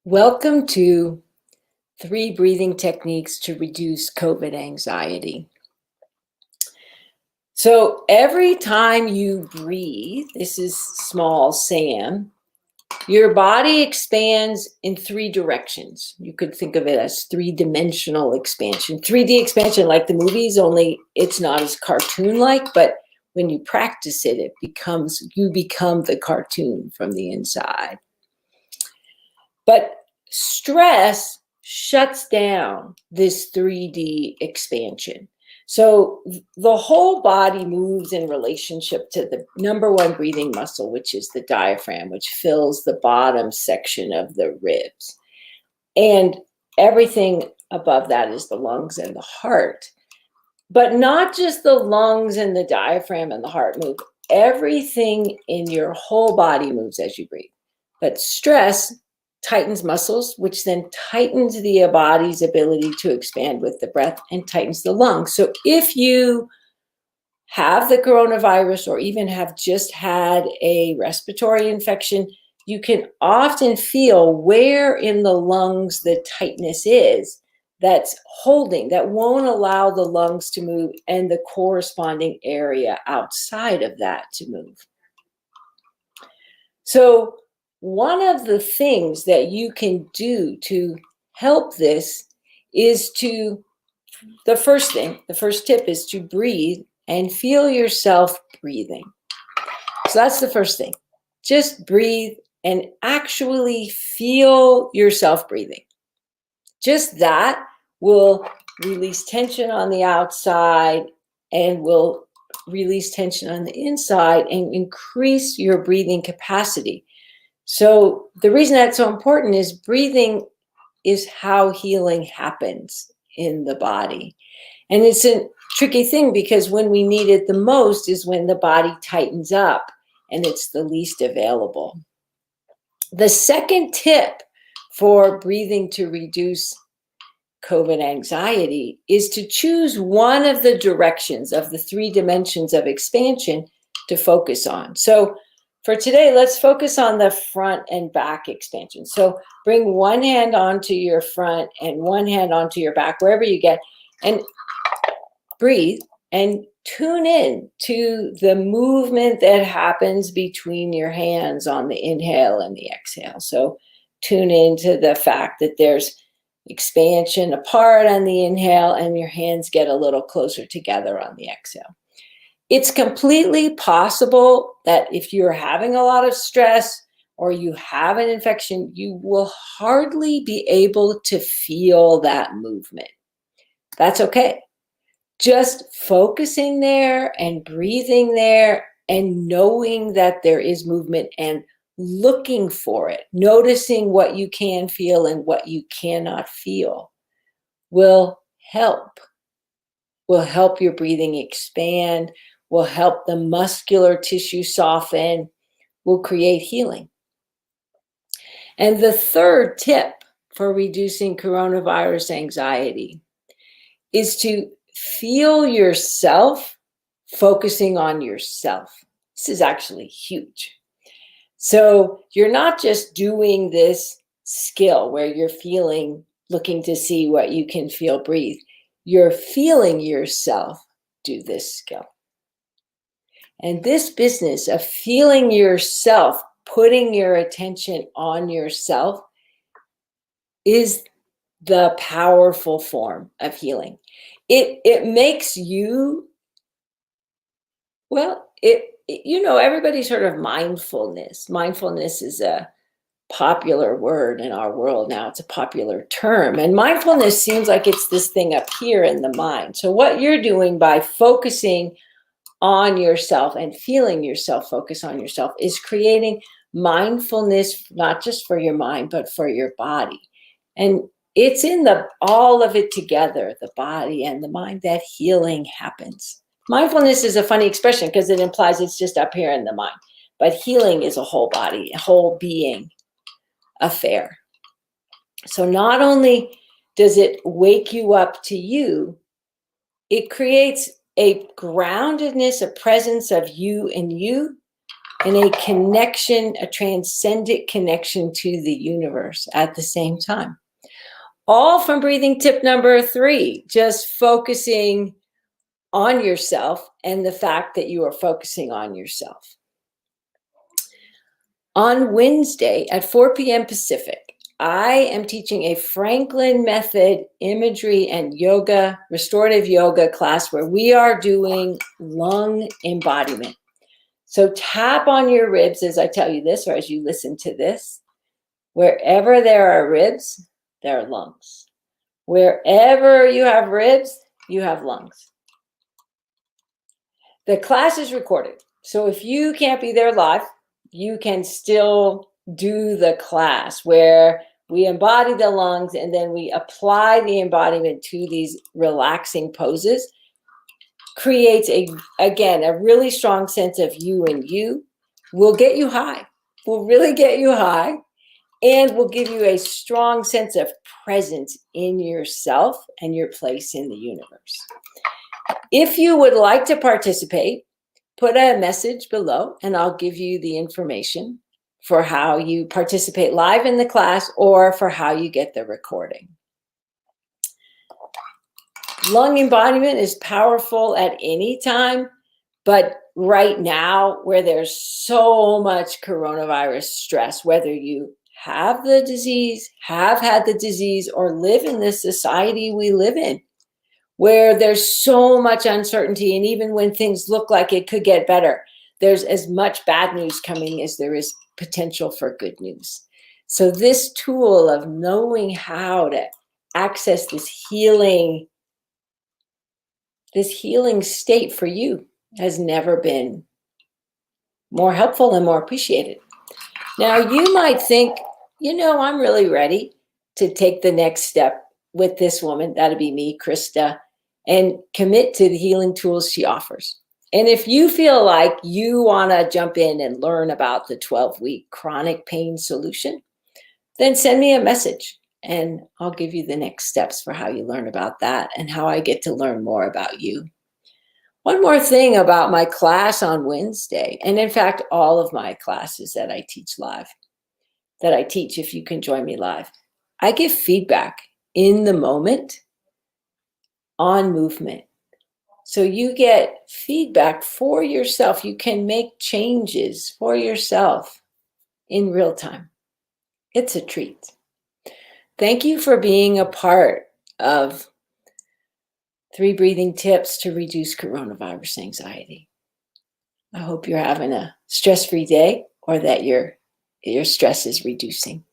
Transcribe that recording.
Welcome to 3 breathing techniques to reduce COVID anxiety. So every time you breathe, this is small Sam, your body expands in 3 directions. You could think of it as 3-dimensional expansion. 3D expansion like the movies, only it's not as cartoon-like, but when you practice it, you become the cartoon from the inside. But stress shuts down this 3D expansion. So the whole body moves in relationship to the number one breathing muscle, which is the diaphragm, which fills the bottom section of the ribs. And everything above that is the lungs and the heart. But not just the lungs and the diaphragm and the heart move. Everything in your whole body moves as you breathe. But stress tightens muscles, which then tightens the body's ability to expand with the breath and tightens the lungs. So if you have the coronavirus or even have just had a respiratory infection, you can often feel where in the lungs the tightness is that's holding, that won't allow the lungs to move and the corresponding area outside of that to move. So one of the things that you can do to help this is the first tip is to breathe and feel yourself breathing. So that's the first thing. Just breathe and actually feel yourself breathing. Just that will release tension on the outside and will release tension on the inside and increase your breathing capacity. So the reason that's so important is breathing is how healing happens in the body. And it's a tricky thing because when we need it the most is when the body tightens up and it's the least available. The second tip for breathing to reduce COVID anxiety is to choose one of the directions of the 3 dimensions of expansion to focus on. So for today, let's focus on the front and back expansion. So bring one hand onto your front and one hand onto your back, wherever you get, and breathe and tune in to the movement that happens between your hands on the inhale and the exhale. So tune into the fact that there's expansion apart on the inhale and your hands get a little closer together on the exhale. It's completely possible that if you're having a lot of stress or you have an infection, you will hardly be able to feel that movement. That's okay. Just focusing there and breathing there and knowing that there is movement and looking for it, noticing what you can feel and what you cannot feel will help your breathing expand, will help the muscular tissue soften, will create healing. And the third tip for reducing coronavirus anxiety is to feel yourself focusing on yourself. This is actually huge. So you're not just doing this skill where you're looking to see what you can feel, breathe. You're feeling yourself do this skill. And this business of feeling yourself, putting your attention on yourself is the powerful form of healing. It makes you, everybody's heard of mindfulness. Mindfulness is a popular word in our world now. It's a popular term. And mindfulness seems like it's this thing up here in the mind. So what you're doing by focusing on yourself and feeling yourself focus on yourself is creating mindfulness, not just for your mind, but for your body. And it's in all of it together, the body and the mind, that healing happens. Mindfulness is a funny expression because it implies it's just up here in the mind, but healing is a whole body, a whole being affair. So not only does it wake you up to you, it creates a groundedness, a presence of you and you and a connection, a transcendent connection to the universe at the same time. All from breathing tip number 3, just focusing on yourself and the fact that you are focusing on yourself. On Wednesday at 4 p.m. Pacific, I am teaching a Franklin Method imagery and yoga, restorative yoga class where we are doing lung embodiment. So tap on your ribs as I tell you this, or as you listen to this. Wherever there are ribs, there are lungs. Wherever you have ribs, you have lungs. The class is recorded. So if you can't be there live, you can still do the class where we embody the lungs and then we apply the embodiment to these relaxing poses. Creates again, a really strong sense of you and you. Will get you high. Will really get you high. And will give you a strong sense of presence in yourself and your place in the universe. If you would like to participate, put a message below and I'll give you the information for how you participate live in the class or for how you get the recording. Lung embodiment is powerful at any time, but right now where there's so much coronavirus stress, whether you have the disease, have had the disease, or live in this society we live in, where there's so much uncertainty, and even when things look like it could get better, there's as much bad news coming as there is potential for good news. So this tool of knowing how to access this healing state for you has never been more helpful and more appreciated. Now, you might think, I'm really ready to take the next step with this woman, that'd be me, Krista, and commit to the healing tools she offers. And if you feel like you want to jump in and learn about the 12-week chronic pain solution, then send me a message and I'll give you the next steps for how you learn about that and how I get to learn more about you. One more thing about my class on Wednesday, and in fact, all of my classes that I teach live, that I teach if you can join me live, I give feedback in the moment on movement. So you get feedback for yourself. You can make changes for yourself in real time. It's a treat. Thank you for being a part of 3 breathing tips to reduce coronavirus anxiety. I hope you're having a stress-free day or that your stress is reducing.